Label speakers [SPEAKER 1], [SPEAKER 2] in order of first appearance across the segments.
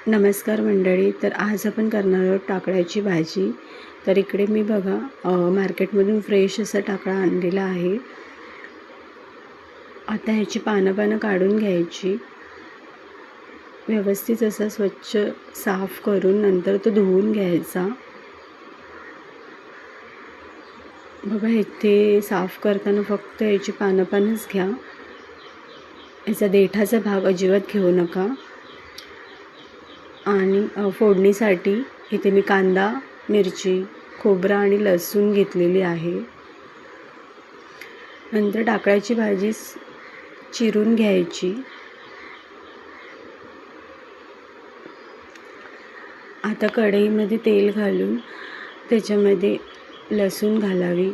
[SPEAKER 1] नमस्कार मंडळी. तर आज आपण करणार आहोत टाकळ्याची भाजी. तर इकडे मी बघा मार्केटमधून फ्रेश असा टाकळा आणलेला आहे. आता ह्याची पानं काढून घ्यायची. व्यवस्थित असा स्वच्छ साफ करून नंतर तो धुवून घ्यायचा. बघा इथे साफ करताना फक्त याची पानंच घ्या. याचा देठाचा भाग अजिबात घेऊ नका. आणि फोडणीसाठी इथे मी कांदा, मिरची, खोबरा आणि लसूण घेतलेली आहे. नंतर टाकळ्याची भाजी चिरून घ्यायची. आता कढईमध्ये तेल घालून त्याच्यामध्ये लसूण घालावी,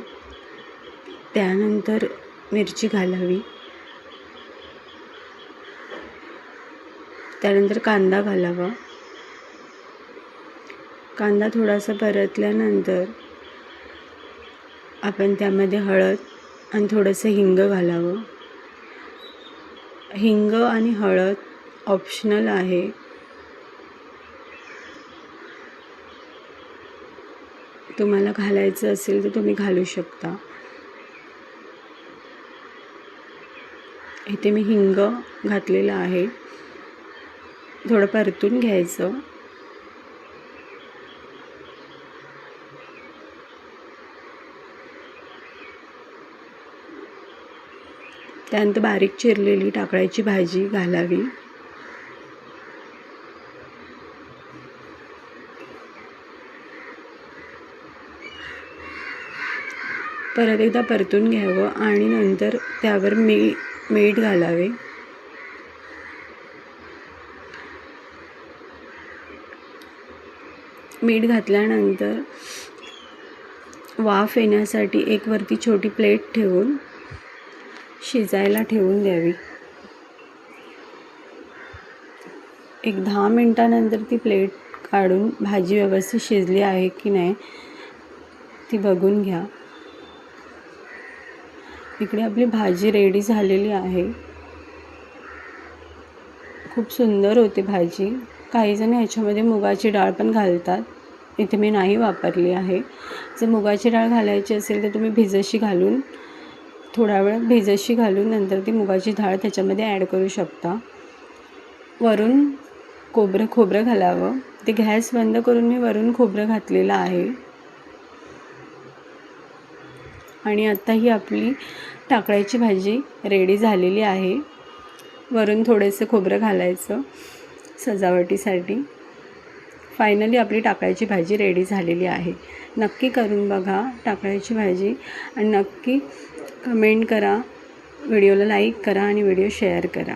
[SPEAKER 1] त्यानंतर मिरची घालावी, त्यानंतर कांदा घालावा. कांदा थोडासा परतल्यानंतर आपण त्यामध्ये हळद आणि थोडंसं हिंग घालावं. हिंग आणि हळद ऑप्शनल आहे. तुम्हाला घालायचं असेल तर तुम्ही घालू शकता. इथे मी हिंग घातलेलं आहे. थोडं परतून घ्यायचं. त्यानंतर बारीक चिरलेली टाकळ्याची भाजी घालावी. परत एकदा परतून घ्यावं आणि नंतर त्यावर मीठ घालावे. मीठ घातल्यानंतर वाफ येण्यासाठी एक वरती छोटी प्लेट ठेवून शिजायला ठेवून द्यावी. एक 10 मिनिटानंतर ती प्लेट काढून भाजी व्यवस्थित शिजली आहे की नाही ती बघून घ्या. इकडे आपली भाजी रेडी झालेली आहे. खूप सुंदर होते भाजी. काही जण ह्याच्यामध्ये मुगाची डाळ पण घालतात. इथे मी नाही वापरली आहे. जर मुगाची डाळ घालायची असेल तर तुम्ही थोडा वेळ भिजशी घालून नंतर ती मुगाची डाळ त्याच्यामध्ये ॲड करू शकता. वरून खोबरं घालावं. ते गॅस बंद करून मी वरून खोबरं घातलेलं आहे. आणि आता ही आपली टाकळ्याची भाजी रेडी झालेली आहे. वरून थोडेसे खोबरं घालायचं सजावटीसाठी. फायनली आपली टाकळ्याची भाजी रेडी झालेली आहे. नक्की करून बघा टाकळ्याची भाजी आणि नक्की कमेंट करा, व्हिडिओला लाईक करा आणि व्हिडिओ शेअर करा.